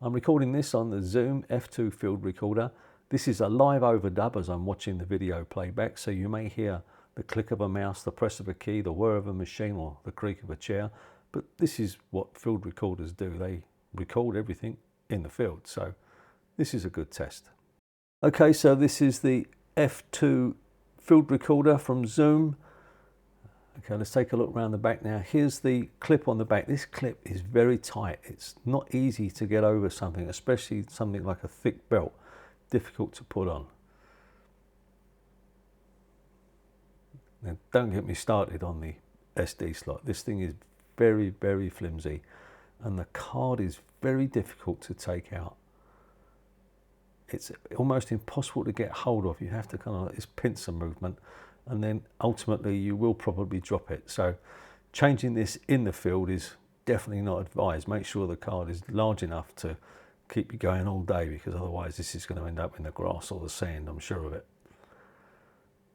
I'm recording this on the Zoom F2 field recorder. This is a live overdub as I'm watching the video playback, so you may hear the click of a mouse, the press of a key, the whir of a machine, or the creak of a chair. But this is what field recorders do. They record everything in the field, so this is a good test. Okay, so this is the F2 field recorder from Zoom. Okay, let's take a look around the back now. Here's the clip on the back. This clip is very tight. It's not easy to get over something, especially something like a thick belt. Difficult to put on. Now, don't get me started on the SD slot. This thing is very, very flimsy, and the card is very difficult to take out. It's almost impossible to get hold of. You have to kind of like this pincer movement, and then ultimately you will probably drop it. So changing this in the field is definitely not advised. Make sure the card is large enough to keep you going all day, because otherwise this is going to end up in the grass or the sand, I'm sure of it.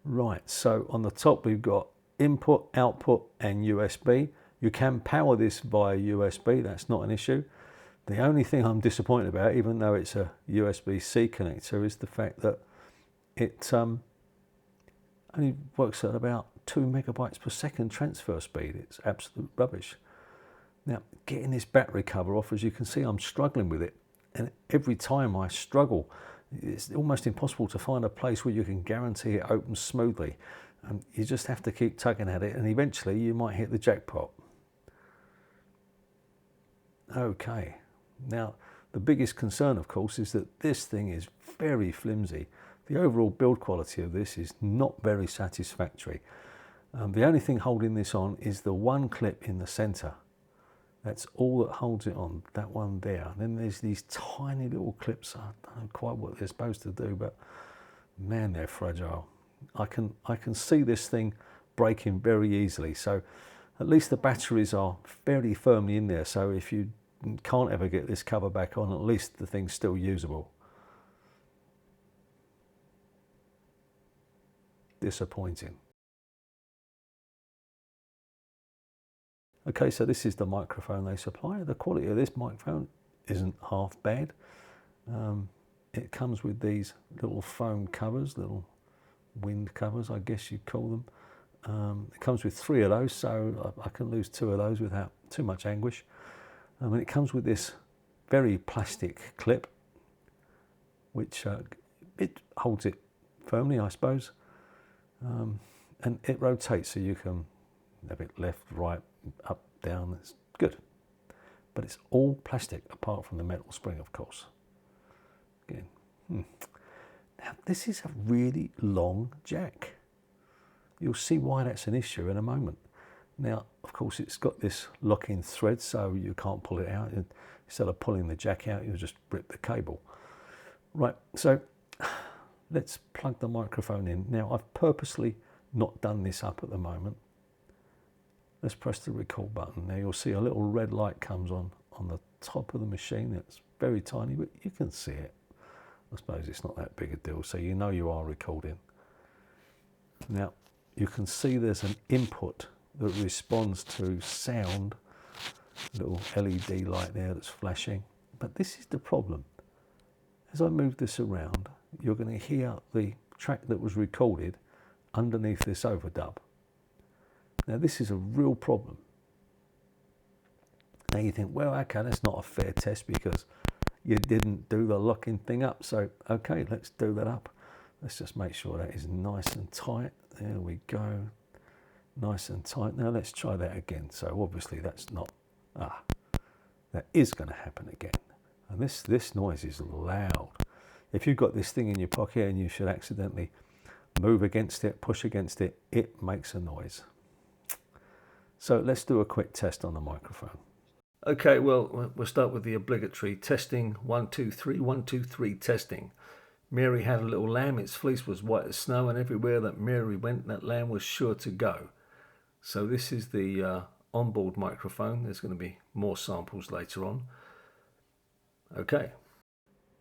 Right, so on the top we've got input, output and USB. You can power this via USB, that's not an issue. The only thing I'm disappointed about, even though it's a USB-C connector, is the fact that it only works at about 2 megabytes per second transfer speed. It's absolute rubbish. Now, getting this battery cover off, as you can see, I'm struggling with it. And every time I struggle, it's almost impossible to find a place where you can guarantee it opens smoothly. You just have to keep tugging at it, and eventually you might hit the jackpot. Okay. Now, the biggest concern, of course, is that this thing is very flimsy. The overall build quality of this is not very satisfactory. The only thing holding this on is the one clip in the center. That's all that holds it on, that one there. And then there's these tiny little clips. I don't know quite what they're supposed to do, but man, they're fragile. I can see this thing breaking very easily. So at least the batteries are fairly firmly in there. So if you can't ever get this cover back on, at least the thing's still usable. Disappointing. Okay, so this is the microphone they supply. The quality of this microphone isn't half bad. It comes with these little foam covers, little wind covers, I guess you'd call them. It comes with 3 of those, so I can lose 2 of those without too much anguish. And it comes with this very plastic clip, which it holds it firmly, I suppose. And it rotates, so you can have it left, right, up, down. It's good. But it's all plastic, apart from the metal spring, of course. Again. Now, this is a really long jack. You'll see why that's an issue in a moment. Now, of course, it's got this lock-in thread, so you can't pull it out. Instead of pulling the jack out, you'll just rip the cable. Right, so let's plug the microphone in. Now, I've purposely not done this up at the moment. Let's press the record button. Now, you'll see a little red light comes on the top of the machine. It's very tiny, but you can see it. I suppose it's not that big a deal, so you know you are recording. Now, you can see there's an input that responds to sound, little LED light there that's flashing. But this is the problem. As I move this around, you're going to hear the track that was recorded underneath this overdub. Now, this is a real problem. Now you think, well, okay, that's not a fair test because you didn't do the locking thing up. So, okay, let's do that up. Let's just make sure that is nice and tight. There we go. Nice and tight. Now let's try that again. So obviously that's not, that is going to happen again. And this noise is loud. If you've got this thing in your pocket and you should accidentally move against it, push against it, it makes a noise. So let's do a quick test on the microphone. Okay, well, we'll start with the obligatory testing. 1, 2, 3, 1, 2, 3 testing. Mary had a little lamb. Its fleece was white as snow, and everywhere that Mary went, that lamb was sure to go. So this is the onboard microphone. There's going to be more samples later on. Okay.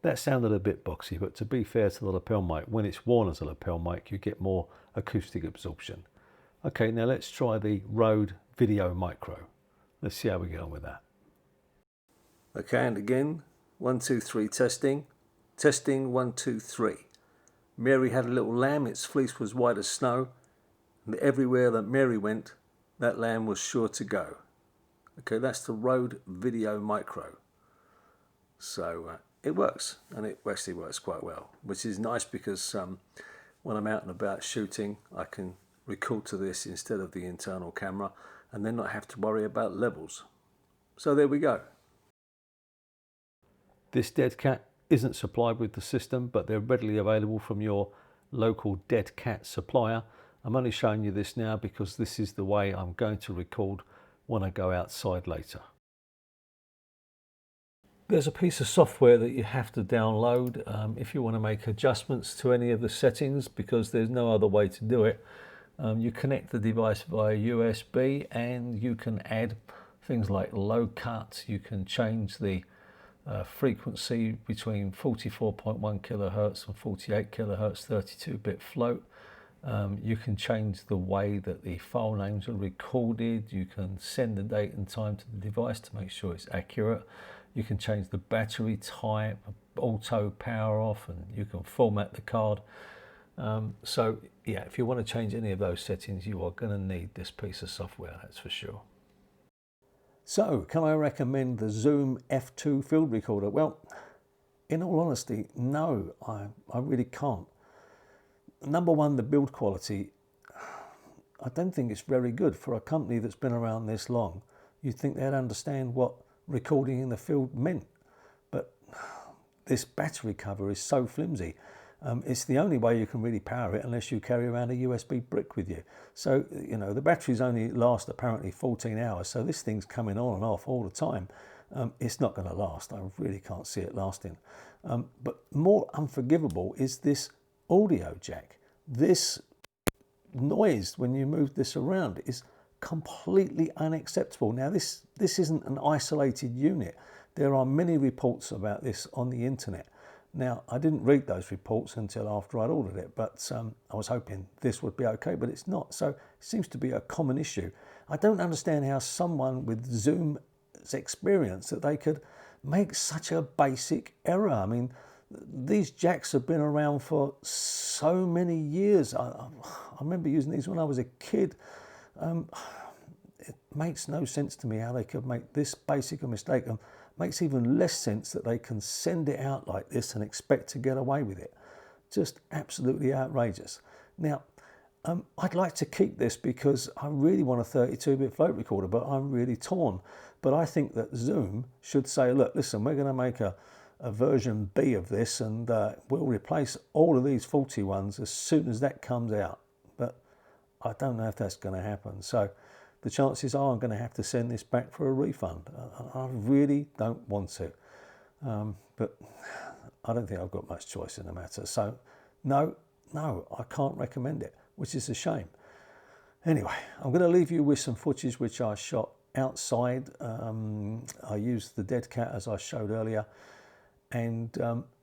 That sounded a bit boxy, but to be fair to the lapel mic, when it's worn as a lapel mic, you get more acoustic absorption. Okay, now let's try the Rode Video Micro. Let's see how we get on with that. Okay, and again, 1, 2, 3, testing. Testing, 1, 2, 3. Mary had a little lamb, its fleece was white as snow, and everywhere that Mary went, that lamb was sure to go. Okay, that's the Rode Video Micro. So it works, and it actually works quite well, which is nice because when I'm out and about shooting, I can record to this instead of the internal camera and then not have to worry about levels. So there we go. This dead cat isn't supplied with the system, but they're readily available from your local dead cat supplier. I'm only showing you this now because this is the way I'm going to record when I go outside later. There's a piece of software that you have to download if you want to make adjustments to any of the settings, because there's no other way to do it. You connect the device via USB and you can add things like low cut. You can change the frequency between 44.1 kilohertz and 48 kilohertz 32-bit float. You can change the way that the file names are recorded. You can send the date and time to the device to make sure it's accurate. You can change the battery type, auto power off, and you can format the card. So yeah, if you want to change any of those settings, you are going to need this piece of software, that's for sure. So can I recommend the Zoom F2 field recorder? Well, in all honesty, no, I really can't. Number one, the build quality, I don't think it's very good for a company that's been around this long. You'd think they'd understand what recording in the field meant, but this battery cover is so flimsy. It's the only way you can really power it unless you carry around a USB brick with you. So, you know, the batteries only last apparently 14 hours. So this thing's coming on and off all the time. It's not going to last. I really can't see it lasting. But more unforgivable is this audio jack. This noise when you move this around is completely unacceptable. Now this isn't an isolated unit. There are many reports about this on the internet. Now I didn't read those reports until after I'd ordered it, but I was hoping this would be okay, but it's not. So it seems to be a common issue. I don't understand how someone with Zoom's experience that they could make such a basic error. I mean, these jacks have been around for so many years. I remember using these when I was a kid. It makes no sense to me how they could make this basic a mistake, and makes even less sense that they can send it out like this and expect to get away with it. Just absolutely outrageous. Now, I'd like to keep this because I really want a 32-bit float recorder, but I'm really torn. But I think that Zoom should say, look, listen, we're going to make a version B of this, and we'll replace all of these faulty ones as soon as that comes out. But I don't know if that's going to happen. So the chances are I'm going to have to send this back for a refund. I really don't want to. But I don't think I've got much choice in the matter. So no, I can't recommend it, which is a shame. Anyway, I'm going to leave you with some footage which I shot outside. I used the dead cat as I showed earlier, and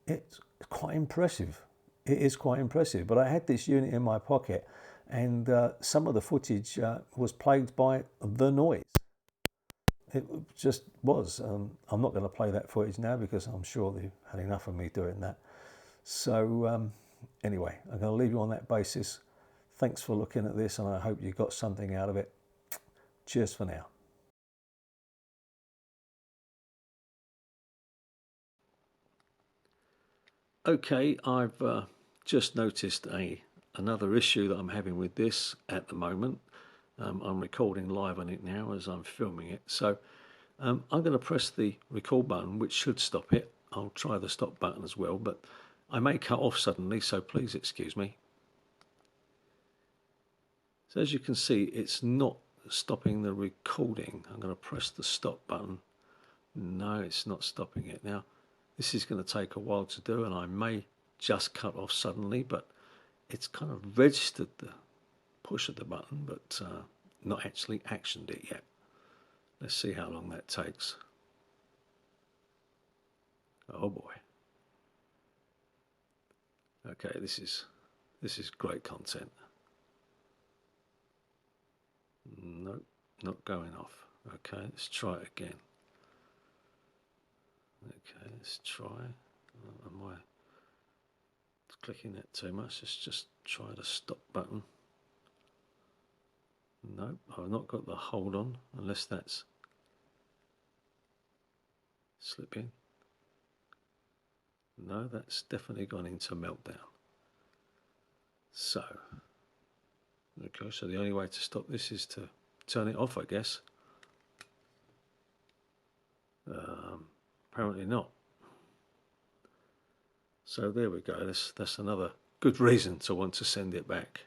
it's quite impressive. It is quite impressive, but I had this unit in my pocket, and some of the footage was plagued by the noise. It just was. I'm not going to play that footage now because I'm sure they've had enough of me doing that. So anyway, I'm going to leave you on that basis. Thanks for looking at this, and I hope you got something out of it. Cheers for now. Okay, I've just noticed another issue that I'm having with this at the moment. I'm recording live on it now as I'm filming it. So I'm going to press the record button, which should stop it. I'll try the stop button as well, but I may cut off suddenly, so please excuse me. So as you can see, it's not stopping the recording. I'm going to press the stop button. No, it's not stopping it. Now, this is going to take a while to do, and I may just cut off suddenly, but it's kind of registered the push of the button, but not actually actioned it yet. Let's see how long that takes. Oh boy. Okay, this is great content. Nope, not going off. Okay, let's try it again. Okay, let's try. Am I clicking that too much? Let's just try the stop button. Nope, I've not got the hold on, unless that's slipping. No, that's definitely gone into meltdown. So, okay, so the only way to stop this is to turn it off, I guess. Apparently not. So there we go, that's another good reason to want to send it back.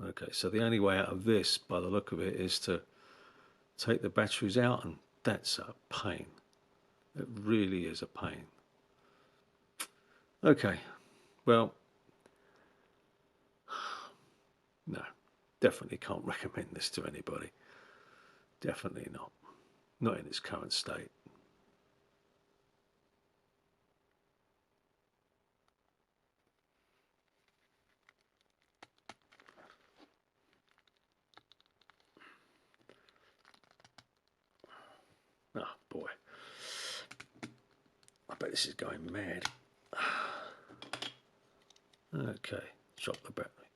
Okay, so the only way out of this, by the look of it, is to take the batteries out, and that's a pain. It really is a pain. Okay, well, no, definitely can't recommend this to anybody. Definitely not. Not in its current state. Oh boy. I bet this is going mad. Okay, drop the battery.